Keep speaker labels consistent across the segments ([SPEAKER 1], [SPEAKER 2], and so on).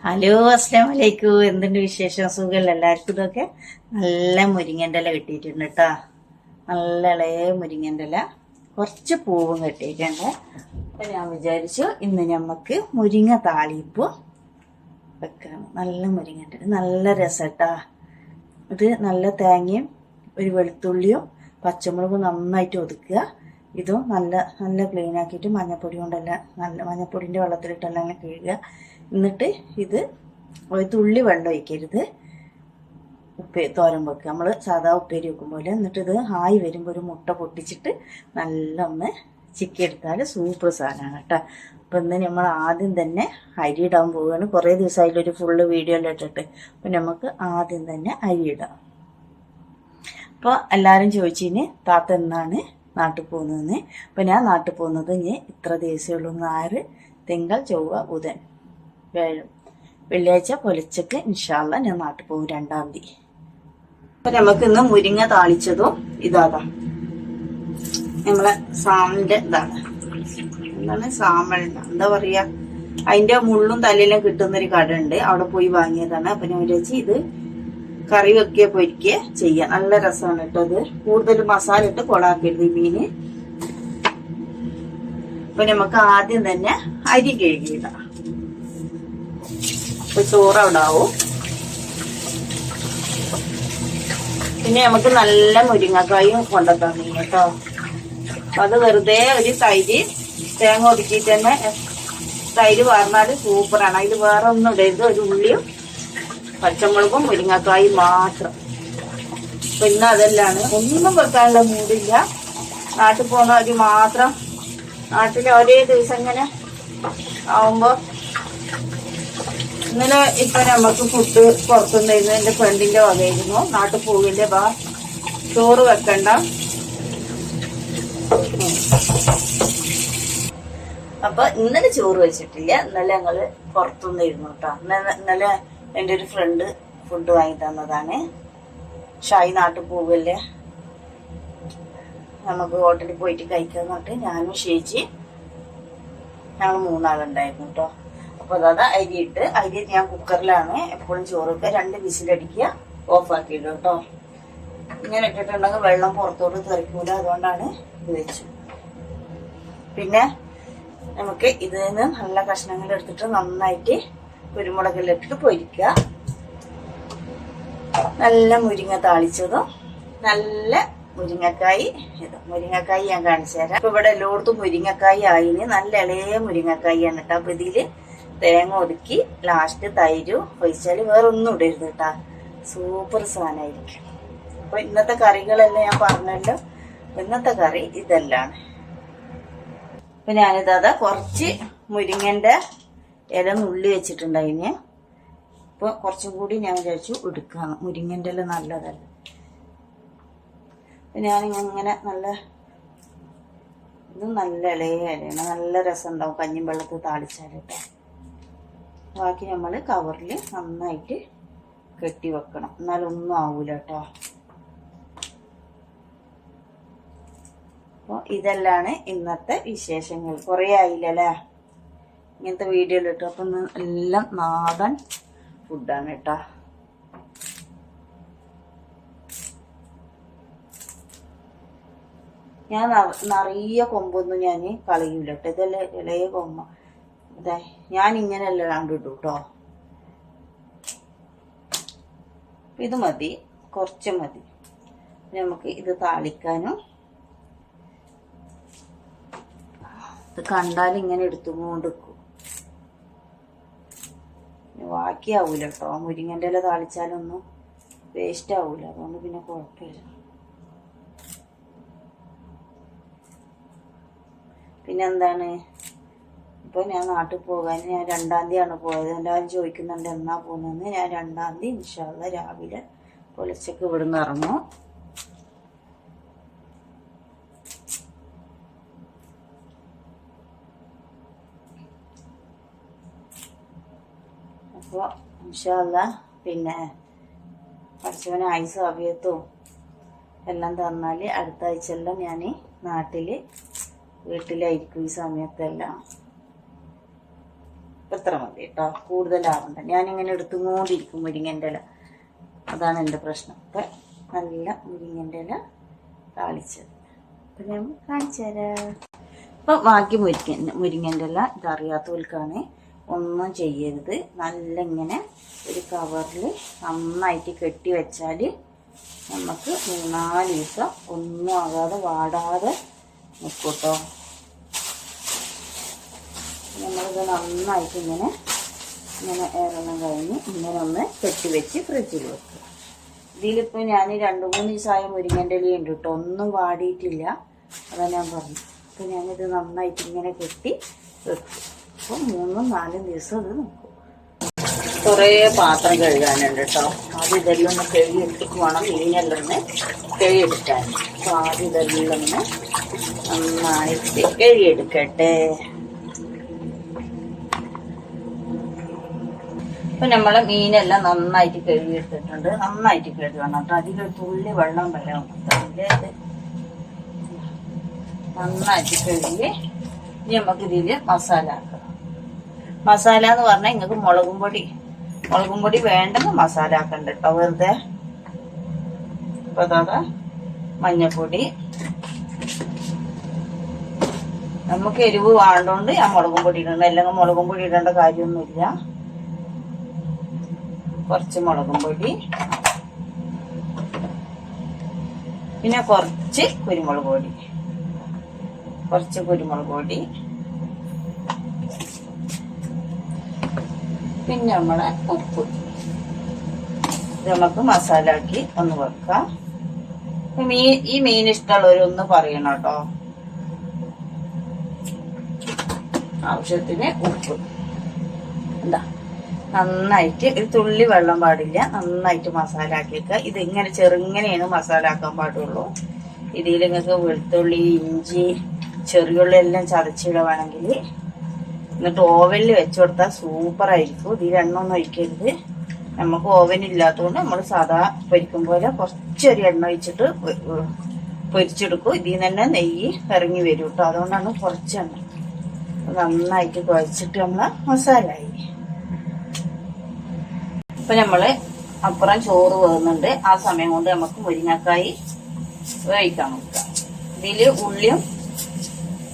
[SPEAKER 1] Hello, അസ്സലാമു അലൈക്കും. എന്തുണ്ട് വിശേഷം? സുഖമല്ല എല്ലാവർക്കും? ഇതൊക്കെ നല്ല മുരിങ്ങൻ്റെ ഇല കിട്ടിയിട്ടുണ്ട് കേട്ടോ. നല്ല ഇളയ മുരിങ്ങൻ്റെ ഇല, കുറച്ച് പൂവും കിട്ടിയിട്ടുണ്ട്. അപ്പം ഞാൻ വിചാരിച്ചു ഇന്ന് നമുക്ക് മുരിങ്ങ താളിപ്പ് വെക്കണം. നല്ല മുരിങ്ങൻ്റെ ഇല നല്ല രസം കേട്ടോ. ഇത് നല്ല തേങ്ങയും ഒരു വെളുത്തുള്ളിയും പച്ചമുളകും നന്നായിട്ട് ഒതുക്കുക. ഇതും നല്ല നല്ല ക്ലീൻ ആക്കിയിട്ട് മഞ്ഞപ്പൊടി കൊണ്ടെല്ലാം നല്ല മഞ്ഞപ്പൊടിൻ്റെ വെള്ളത്തിലിട്ടെല്ലാം കഴുകുക. എന്നിട്ട് ഇത് ഒരു തുള്ളി വെള്ളം ഒഴിക്കരുത്. തോരൻ വെക്കുക നമ്മൾ സാധാ ഉപ്പേരി വെക്കും പോലെ. എന്നിട്ട് ഇത് ആയി വരുമ്പോൾ ഒരു മുട്ട പൊട്ടിച്ചിട്ട് നല്ല ഒന്ന് ചിക്കി എടുത്താൽ സൂപ്പർ സാധനമാണ് കേട്ടോ. അപ്പം ഇന്ന് നമ്മൾ ആദ്യം തന്നെ അരി ഇടാൻ പോവുകയാണ്. കുറേ ദിവസമായിട്ടൊരു ഫുള്ള് വീഡിയോ എല്ലാം ഇട്ടിട്ട്. അപ്പം നമുക്ക് ആദ്യം തന്നെ അരി ഇടാം. അപ്പോൾ എല്ലാവരും ചോദിച്ചിന് താത്ത എന്നാണ് നാട്ടിൽ പോകുന്നതെന്ന്. അപ്പം ഞാൻ നാട്ടിൽ പോകുന്നത് ഇനി ഇത്ര ദിവസമേ ഉള്ളൂ. ഞായർ, തിങ്കൾ, ചൊവ്വ, ബുധൻ, വെള്ളിയാഴ്ച പൊലച്ചക്ക് ഇൻഷാല്ല ഞാൻ നാട്ടിൽ പോകും 2-ാം തീയതി. അപ്പൊ നമുക്ക് ഇന്ന് മുരിങ്ങ താളിച്ചതും ഇതാതാ നമ്മളെ സാമിന്റെ ഇതാണ്. എന്താണ് സാമല്ല എന്താ പറയാ, അതിന്റെ മുള്ളും തലയിലും കിട്ടുന്നൊരു കട ഉണ്ട്, അവിടെ പോയി വാങ്ങിയതാണ്. അപ്പൊ ഞാൻ വിചാരിച്ച് ഇത് കറി വെക്കുക പൊരിക്കുക ചെയ്യാം. നല്ല രസമാണ് കേട്ടോ. അത് കൂടുതൽ മസാല ഇട്ട് കൊളാക്കരുത് ഈ മീന്. അപ്പൊ നമുക്ക് ആദ്യം തന്നെ അരി കഴുകിയിടാം. ചോറ് അവിടെ ആവും. പിന്നെ നമുക്ക് നല്ല മുരിങ്ങക്കായും കൊണ്ടുവന്നു കേട്ടോ. അത് വെറുതെ ഒരു തൈര് തേങ്ങ ഒതുക്കിയിട്ട് തന്നെ തൈര് വാർന്നാൽ സൂപ്പറാണ്. അതിൽ വേറെ ഒന്നും ഇടരുത്. ഒരു ഉള്ളിയും പച്ചമുളകും മുരിങ്ങക്കായും മാത്രം. പിന്നെ അതെല്ലാണ്, ഒന്നും വെക്കാനുള്ള മൂടില്ല. നാട്ടിൽ പോകുന്നവര് മാത്രം. നാട്ടിൽ ഒരേ ദിവസം ഇങ്ങനെ ആവുമ്പോ ഇന്നലെ ഇപ്പൊ നമുക്ക് ഫുഡ് പുറത്തുനിന്നായിരുന്നു. എന്റെ ഫ്രണ്ടിന്റെ വകയായിരുന്നു. നാട്ടിൽ പോകില്ലേ, ബാ ചോറ് വെക്കണ്ട. അപ്പൊ ഇന്നലെ ചോറ് വെച്ചിട്ടില്ല. ഇന്നലെ ഞങ്ങള് പുറത്തുനിന്നായിരുന്നു കേട്ടോ. ഇന്നലെ എന്റെ ഒരു ഫ്രണ്ട് ഫുഡ് വാങ്ങി തന്നതാണ്. ഷായി നാട്ടിൽ പോകല്ലേ, നമുക്ക് ഹോട്ടലിൽ പോയിട്ട് കഴിക്കാന്ന് പറഞ്ഞിട്ട് ഞാനും ഷേച്ചി ഞങ്ങൾ 3 ആളുണ്ടായിരുന്നു കേട്ടോ. അപ്പൊ അതാ അരി ഇട്ട്, അരി ഞാൻ കുക്കറിലാണ് എപ്പോഴും ചോറൊക്കെ 2 വിസിലടിക്കുക, ഓഫാക്കിയിടും കേട്ടോ. ഇങ്ങനെ ഇട്ടിട്ടുണ്ടെങ്കിൽ വെള്ളം പുറത്തോട്ട് തെറിക്കൂല. അതുകൊണ്ടാണ് ഇത് വെച്ചു. പിന്നെ നമുക്ക് ഇതിൽ നിന്ന് നല്ല കഷ്ണങ്ങൾ എടുത്തിട്ട് നന്നായിട്ട് കുരുമുളകെല്ലാം ഇട്ടിട്ട് പൊരിക്കുക. നല്ല മുരിങ്ങ താളിച്ചതും നല്ല മുരിങ്ങക്കായി. ഇത് മുരിങ്ങക്കായി ഞാൻ കാണിച്ചു തരാം. ഇപ്പൊ ഇവിടെ എല്ലായിടത്തും മുരിങ്ങക്കായി ആയിന്. നല്ല ഇളയ മുരിങ്ങക്കായാണ് കേട്ടോ. അപ്പൊ ഇതില് തേങ്ങ ഒതുക്കി ലാസ്റ്റ് തൈര് ഒഴിച്ചാല് വേറെ ഒന്നും ഇടരുത് കേട്ടാ. സൂപ്പർ സാധനമായിരിക്കും. അപ്പൊ ഇന്നത്തെ കറികളെല്ലാം ഞാൻ പറഞ്ഞല്ലോ. ഇന്നത്തെ കറി ഇതെല്ലാം. അപ്പൊ ഞാനിതാ കുറച്ച് മുരിങ്ങന്റെ ഇല നുള്ളി വെച്ചിട്ടുണ്ടായിന്. ഇപ്പൊ കുറച്ചും കൂടി ഞാൻ വിചാരിച്ചു എടുക്കാന്ന്. മുരിങ്ങന്റെ ഇല നല്ലതല്ല. ഞാനിങ്ങനെ നല്ല ഇത് നല്ല ഇളയ ഇലയാണ്. നല്ല രസം ഉണ്ടാവും കഞ്ഞിയും വെള്ളത്തിൽ താളിച്ചാലിട്ട്. ബാക്കി നമ്മള് കവറിൽ നന്നായിട്ട് കെട്ടി വെക്കണം. എന്നാലൊന്നും ആവൂല കേട്ടോ. അപ്പൊ ഇതെല്ലാണ് ഇന്നത്തെ വിശേഷങ്ങൾ. കുറെ ആയില്ലല്ലേ ഇങ്ങനത്തെ വീഡിയോയിലിട്ടു. അപ്പൊ എല്ലാം നാടൻ ഫുഡാണ് കേട്ടോ. ഞാൻ നിറയെ കൊമ്പൊന്നും ഞാൻ കളയൂല കേട്ടോ. ഇതല്ലേ ഇളയ കൊമ്പ. അതെ, ഞാൻ ഇങ്ങനെയല്ല കണ്ടിട്ടു കേട്ടോ. ഇത് മതി, കുറച്ച് മതി. നമുക്ക് ഇത് താളിക്കാനും. ഇത് കണ്ടാൽ ഇങ്ങനെ എടുത്തുകൊണ്ട് വെക്കും. ബാക്കിയാവൂല കേട്ടോ. മുരിങ്ങൻ്റെ ഇല താളിച്ചാലൊന്നും വേസ്റ്റ് ആവൂല. അതുകൊണ്ട് പിന്നെ കുഴപ്പമില്ല. പിന്നെന്താണ്, ഇപ്പൊ ഞാൻ നാട്ടിൽ പോകാൻ ഞാൻ 2-ാം തീയതിയാണ് പോയത്. എല്ലാവരും ചോദിക്കുന്നുണ്ട് എന്നാ പോകുന്നതെന്ന്. ഞാൻ 2-ാം തീയതി ഇൻഷാല്ലാ രാവിലെ പൊലച്ചക്ക് ഇവിടുന്ന് ഇറങ്ങും. അപ്പോൾ ഇൻഷാല്ലാ പിന്നെ പഠിച്ചവന് ആയുസ് അഭിയത്തും എല്ലാം തന്നാൽ അടുത്ത ആഴ്ചയെല്ലാം ഞാൻ നാട്ടിൽ വീട്ടിലായിരിക്കും ഈ സമയത്തെല്ലാം. ഇപ്പൊ അത്ര മതി കേട്ടോ, കൂടുതലാവണ്ട. ഞാനിങ്ങനെ എടുത്തുകൊണ്ടിരിക്കും മുരിങ്ങൻ്റെ ഇല, അതാണ് എൻ്റെ പ്രശ്നം. അപ്പം നല്ല മുരിങ്ങൻ്റെ ഇല താളിച്ചത് അപ്പം ഞാൻ കാണിച്ചു തരാം. അപ്പം ബാക്കി മുരിങ്ങൻ്റെ ഇല ഇതറിയാത്തവർക്കാണ്, ഒന്നും ചെയ്യരുത്. നല്ല ഇങ്ങനെ ഒരു കവറിൽ നന്നായിട്ട് കെട്ടി വെച്ചാൽ നമുക്ക് 3-4 ദിവസം ഒന്നും ആകാതെ വാടാതെ നിൽക്കൂട്ടോ. നമ്മളിത് നന്നായിട്ട് ഇങ്ങനെ ഏറെണ്ണം കഴിഞ്ഞ് ഇങ്ങനെ ഒന്ന് കെട്ടി വെച്ച് ഫ്രിഡ്ജിൽ വെക്കുക. ഇതിലിപ്പോൾ ഞാൻ 2-3 ദിവസമായ മുരിങ്ങൻ്റെ ഇല ഉണ്ട് കേട്ടോ, ഒന്നും വാടിയിട്ടില്ല. അതാ ഞാൻ പറഞ്ഞു. അപ്പോൾ ഞാനിത് നന്നായിട്ട് ഇങ്ങനെ കെട്ടി വെക്കും. അപ്പോൾ 3-4 ദിവസം അത് നിൽക്കും. കുറേ പാത്രം കഴുകാനുണ്ട് കേട്ടോ. ആദ്യം ഇതെല്ലാം ഒന്ന് കഴുകിയെടുത്തിട്ട് വേണം മീനെല്ലാം ഒന്ന് കഴുകിയെടുക്കാൻ. അപ്പോൾ ആദ്യം ഇതെല്ലാം ഒന്ന് നന്നായിട്ട് കഴുകിയെടുക്കട്ടെ. ഇപ്പം നമ്മളെ മീനെല്ലാം നന്നായിട്ട് കഴുകിയെടുത്തിട്ടുണ്ട്. നന്നായിട്ട് കഴുകണം കേട്ടോ, അധികം തുള്ളി വെള്ളം വരാം. നന്നായിട്ട് കഴുകി ഇനി നമുക്ക് ഇതിൽ മസാല ആക്കാം. മസാല എന്ന് പറഞ്ഞാൽ നിങ്ങൾക്ക് മുളകും പൊടി വേണ്ടെങ്കിൽ മസാല ആക്കണ്ട കേട്ടോ, വെറുതെ. അപ്പൊ അതാ മഞ്ഞപ്പൊടി, നമുക്ക് എരിവ് വേണ്ടോണ്ട് ഞാൻ മുളകും പൊടി ഇടണ്ട, അല്ലെങ്കിൽ മുളകും പൊടി ഇടേണ്ട കാര്യമൊന്നുമില്ല. കുറച്ച് മുളകും പൊടി, പിന്നെ കുറച്ച് കുരുമുളക് പൊടി, പിന്നെ നമ്മളെ ഉപ്പ്. ഇത് നമുക്ക് മസാല ആക്കി ഒന്ന് വെക്കാം. ഈ മീൻ ഇഷ്ടമുള്ളവരൊന്ന് പറയണം കേട്ടോ. ആവശ്യത്തിന് ഉപ്പ്. എന്താ നന്നായിട്ട് ഒരു തുള്ളി വെള്ളം പാടില്ല, നന്നായിട്ട് മസാല ആക്കിയേക്കുക. ഇത് ഇങ്ങനെ ചെറുങ്ങനെയാണ് മസാല ആക്കാൻ പാടുള്ളൂ. ഇതിൽ നിങ്ങൾക്ക് വെളുത്തുള്ളി, ഇഞ്ചി, ചെറിയുള്ളി എല്ലാം ചതച്ചിടുവാണെങ്കിൽ എന്നിട്ട് ഓവനിൽ വെച്ചു കൊടുത്താൽ സൂപ്പറായിരിക്കും. ഇതിൽ എണ്ണ ഒഴിക്കരുത്. നമുക്ക് ഓവൻ ഇല്ലാത്തതുകൊണ്ട് നമ്മൾ സാധാ പൊരിക്കും പോലെ കുറച്ചൊരു എണ്ണ ഒഴിച്ചിട്ട് പൊരിച്ചെടുക്കും. ഇതിൽ നിന്ന് തന്നെ നെയ്യ് ഇറങ്ങി വരും കേട്ടോ, അതുകൊണ്ടാണ് കുറച്ചെണ്ണ. നന്നായിട്ട് കുഴച്ചിട്ട് നമ്മളെ മസാല ആയി. ഇപ്പൊ നമ്മള് അപ്പുറം ചോറ് വേകുന്നുണ്ട്. ആ സമയം കൊണ്ട് നമുക്ക് മുരിങ്ങക്കായി വേവിക്കാൻ നോക്കാം. ഇതില് ഉള്ളിയും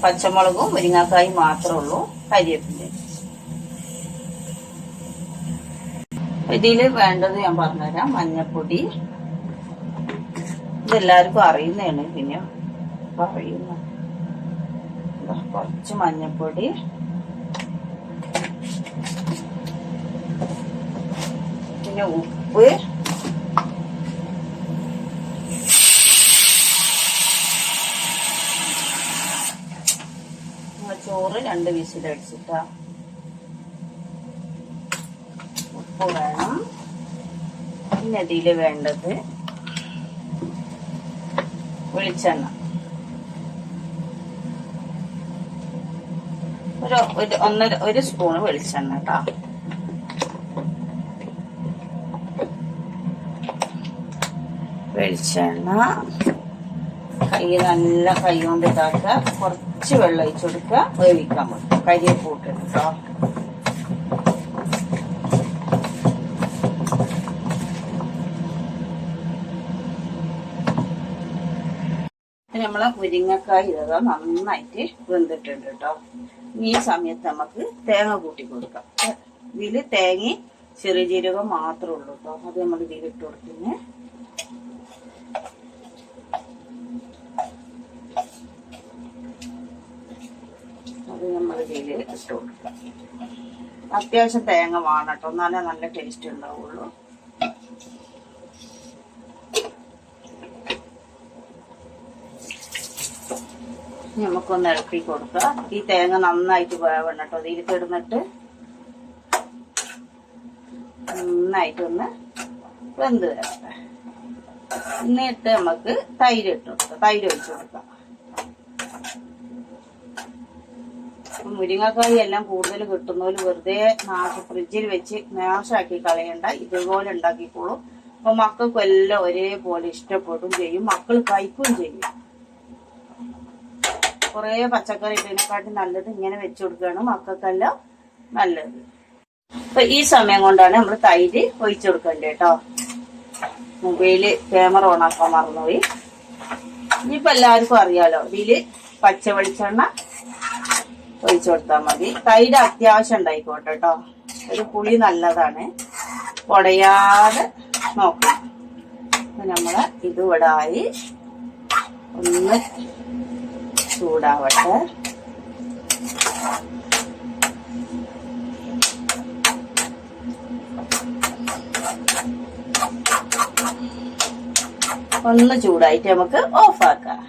[SPEAKER 1] പച്ചമുളകും മുരിങ്ങക്കായി മാത്രമേ ഉള്ളൂ, കരിവേപ്പില. ഇതില് വേണ്ടത് ഞാൻ പറഞ്ഞുതരാം. മഞ്ഞപ്പൊടി, ഇതെല്ലാവർക്കും അറിയുന്നതാണ്, പിന്നെ പറയുന്ന കുറച്ച് മഞ്ഞപ്പൊടി, പിന്നെ ഉപ്പ്, ചോറ് 2 വിസിലടിച്ചിട്ടാ. ഉപ്പ് വേണം. പിന്നെ ഇതില് വേണ്ടത് വെളിച്ചെണ്ണ, ഒരു സ്പൂണ് വെളിച്ചെണ്ണ കേട്ടോ. വെളിച്ചെണ്ണ നല്ല കൈ കൊണ്ട് ഇതാക്കുക. കുറച്ച് വെള്ളം ഒഴിച്ചു കൊടുക്കുക, വേവിക്കാൻ പറ്റും. കരിയേപ്പ് കേട്ടോ. നമ്മളെ മുരിങ്ങക്കായ് ഇതാ നന്നായിട്ട് വെന്തിട്ടുണ്ട് കേട്ടോ. ഈ സമയത്ത് നമുക്ക് തേങ്ങ കൂട്ടി കൊടുക്കാം. ഇതില് തേങ്ങ ചെറിയ ജീരകം മാത്രമേ ഉള്ളൂ കേട്ടോ. അത് നമ്മൾ ഇതിലിട്ട് കൊടുത്തിന്. അത് നമ്മൾ ഇതിൽ ഇട്ട് കൊടുക്കാം. അത്യാവശ്യം തേങ്ങ വേണം കേട്ടോ, എന്നാലേ നല്ല ടേസ്റ്റ് ഉണ്ടാവുള്ളൂ. നമുക്കൊന്ന് ഇളക്കി കൊടുക്കുക. ഈ തേങ്ങ നന്നായിട്ട് വേവണം കേട്ടോ. ഇതിലേക്ക് ഇടുന്നിട്ട് നന്നായിട്ടൊന്ന് വെന്ത് വരട്ടെ. എന്നിട്ട് നമുക്ക് തൈര് ഇട്ട് കൊടുക്കാം, തൈര് ഒഴിച്ചു കൊടുക്കാം. മുരിങ്ങക്കായി എല്ലാം കൂടുതൽ കിട്ടുന്നവര് വെറുതെ ഫ്രിഡ്ജിൽ വെച്ച് നാശാക്കി കളയണ്ട, ഇതുപോലെ ഉണ്ടാക്കിക്കോളൂ. അപ്പൊ മക്കൾക്കും എല്ലാം ഒരേപോലെ ഇഷ്ടപ്പെടും ചെയ്യും, മക്കൾ കഴിക്കുകയും ചെയ്യും. കുറെ പച്ചക്കറി ഇതിനെക്കാട്ടി നല്ലത് ഇങ്ങനെ വെച്ചു കൊടുക്കുകയാണ് മക്കൾക്കെല്ലാം നല്ലത്. അപ്പൊ ഈ സമയം കൊണ്ടാണ് നമ്മൾ തൈര് ഒഴിച്ചു കൊടുക്കേണ്ടത് കേട്ടോ. മൊബൈല് ക്യാമറ ഓൺ ആക്കാൻ മറന്നുപോയി. ഇനിയിപ്പോ എല്ലാവർക്കും അറിയാലോ, ഇതില് പച്ച വെളിച്ചെണ്ണ ഒഴിച്ചു കൊടുത്താൽ മതി. തൈര് അത്യാവശ്യം ഉണ്ടായിക്കോട്ടെ കേട്ടോ, ഒരു പുളി നല്ലതാണ്, ഉടയാതെ നോക്കണം. അപ്പൊ നമ്മള് ഇത് ഇവിടെ ആയി ഒന്ന് ചൂടാവട്ടെ. ഒന്ന് ചൂടായിട്ട് നമുക്ക് ഓഫാക്കാം.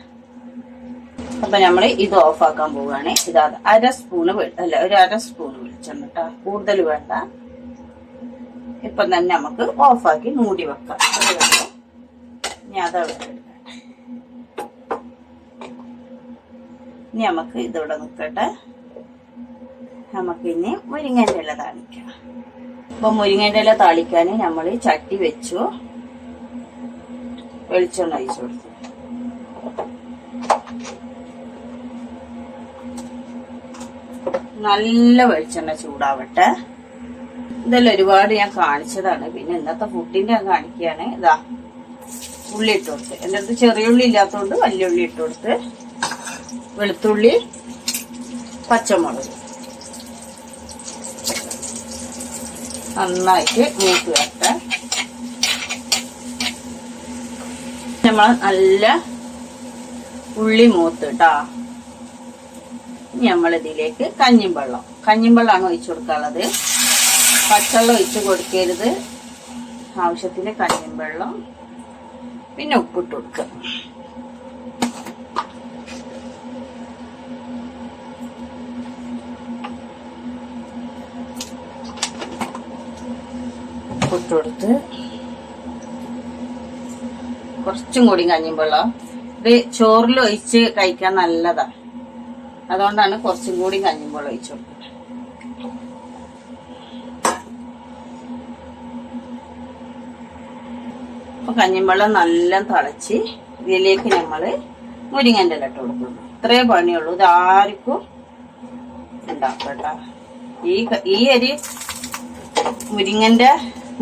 [SPEAKER 1] അപ്പൊ നമ്മള് ഇത് ഓഫാക്കാൻ പോവുകയാണ്. ഇതാ 1/2 സ്പൂണ് അല്ല, ഒരു 1/2 സ്പൂണ് വെളിച്ചെണ്ണ കേട്ടോ, കൂടുതൽ വേണ്ട. ഇപ്പം തന്നെ നമുക്ക് ഓഫാക്കി മൂടി വെക്കാം. ഇനി അതവിടെ ഇനി നമുക്ക് ഇതിവിടെ നിൽക്കട്ടെ. നമുക്ക് ഇനി മുരിങ്ങന്റെ ഇല താളിക്കാം. അപ്പൊ മുരിങ്ങന്റെ ഇല താളിക്കാൻ നമ്മൾ ചട്ടി വെച്ചു, വെളിച്ചെണ്ണ ഒഴിച്ചു കൊടുത്തു. നല്ല വെളിച്ചെണ്ണ ചൂടാവട്ടെ. ഇതെല്ലാം ഒരുപാട് ഞാൻ കാണിച്ചതാണ്, പിന്നെ ഇന്നത്തെ ഫുഡിന്റെ ഞാൻ കാണിക്കുകയാണ്. ഇതാ ഉള്ളി ഇട്ട് കൊടുത്ത്, എൻ്റെ അടുത്ത് ചെറിയ ഉള്ളി ഇല്ലാത്തതുകൊണ്ട് വലിയ ഉള്ളി ഇട്ട് കൊടുത്ത്, വെളുത്തുള്ളി, പച്ചമുളക് നന്നായിട്ട് മൂത്ത് വരട്ടെ. നമ്മൾ നല്ല ഉള്ളി മൂത്ത് കേട്ടാ. ഇനി നമ്മളിതിലേക്ക് കഞ്ഞിവെള്ളമാണ് ഒഴിച്ചു കൊടുക്കാനുള്ളത്. പച്ചവെള്ളം ഒഴിച്ചു കൊടുക്കരുത്, ആവശ്യത്തിന് കഞ്ഞിവെള്ളം, പിന്നെ ഉപ്പിട്ട് കൊടുക്കുക. ഉപ്പിട്ട് കൊടുത്ത് കുറച്ചും കൂടി കഞ്ഞിവെള്ളം. ഇത് ചോറിൽ ഒഴിച്ച് കഴിക്കാൻ നല്ലതാ, അതുകൊണ്ടാണ് കുറച്ചും കൂടി കഞ്ഞിവെള്ളം ഒഴിച്ചു കൊടുക്കുന്നത്. അപ്പൊ കഞ്ഞിവെള്ളം നല്ല തിളച്ച് ഇതിലേക്ക് നമ്മള് മുരിങ്ങന്റെ ഇല ഇട്ട് കൊടുക്കുന്നു. ഇത്രേ പണിയുള്ളൂ, ഇത് ആർക്കും ഉണ്ടാക്കട്ട. ഈ അരി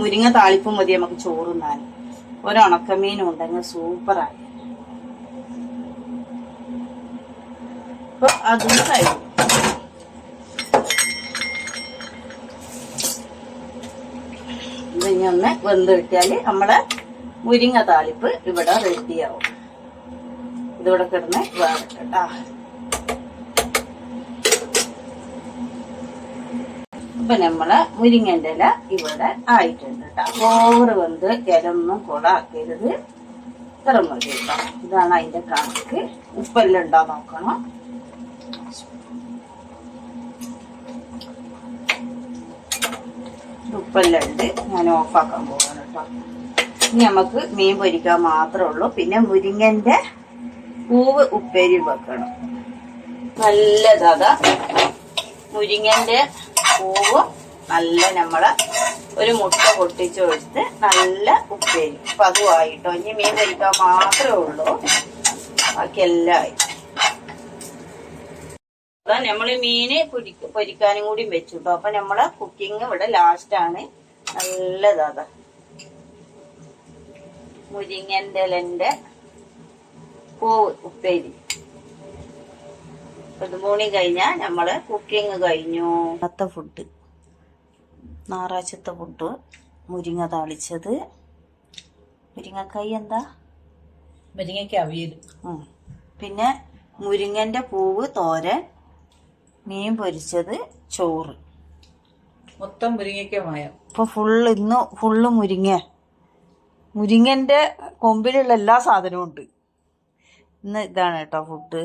[SPEAKER 1] മുരിങ്ങ താളിപ്പും മതി നമുക്ക് ചോറുന്നാൻ. ഒരുണക്കമീനും ഉണ്ടെങ്കിൽ സൂപ്പറായി. അപ്പൊ അതും കഴിഞ്ഞു. ഇതിനി ഒന്ന് വെന്ത് കിട്ടിയാല് നമ്മളെ മുരിങ്ങ താളിപ്പ് ഇവിടെ റെഡിയാവും. ഇതിവിടെ കിടന്ന് വേറെട്ടാ. അപ്പൊ നമ്മളെ മുരിങ്ങന്റെ ഇല ഇവിടെ ആയിട്ടുണ്ട് കേട്ടോ. ഓവർ വെന്ത് ഇലൊന്നും കൊടാക്കരുത്, ഇത്ര മതി കേട്ടോ. ഇതാണ് അതിന്റെ കണക്ക്. ഉപ്പെല്ലാം ഉണ്ടോ നോക്കണം. ഉപ്പെല്ലാം ഉണ്ട്. ഞാൻ ഓഫാക്കാൻ പോകണം കേട്ടോ. ഇനി നമുക്ക് മീൻ പൊരിക്കാൻ മാത്രമേ ഉള്ളൂ. പിന്നെ മുരിങ്ങന്റെ പൂവ് ഉപ്പേരി വെക്കണം. നല്ലതാ മുരിങ്ങന്റെ പൂവ് നല്ല നമ്മളെ ഒരു മുട്ട പൊട്ടിച്ച് കൊടുത്ത് നല്ല ഉപ്പേരി. അപ്പൊ അതുമായിട്ടോ. ഇനി മീൻ പൊരിക്കാൻ മാത്രമേ ഉള്ളൂ, ബാക്കി എല്ലാം ആയി. അതാ നമ്മള് മീന് പൊരിക്കാനും കൂടി വെച്ചു കേട്ടോ. അപ്പൊ നമ്മളെ കുക്കിംഗ് ഇവിടെ ലാസ്റ്റ് ആണ്. നല്ലതാ മുരിങ്ങന്റെ ഇലന്റെ പൂവ് ഉപ്പേരി. 1 മണി കഴിഞ്ഞാൽ നമ്മള് കുക്കിംഗ് കഴിഞ്ഞു. ഇന്നത്തെ ഫുഡ്, ഞായറാഴ്ചത്തെ ഫുഡ്, മുരിങ്ങ താളിച്ചത്, മുരിങ്ങക്കായി എന്താ
[SPEAKER 2] മുരിങ്ങയ്ക്ക് അവിയൽ,
[SPEAKER 1] പിന്നെ മുരിങ്ങന്റെ പൂവ് തോരൻ, മീൻ പൊരിച്ചത്, ചോറ്.
[SPEAKER 2] മൊത്തം മുരിങ്ങയ്ക്കമായ.
[SPEAKER 1] ഇപ്പൊ ഇന്ന് ഫുള്ള് മുരിങ്ങന്റെ കൊമ്പിലുള്ള എല്ലാ സാധനവും ഉണ്ട്. ഇന്ന് ഇതാണ് കേട്ടോ ഫുഡ്.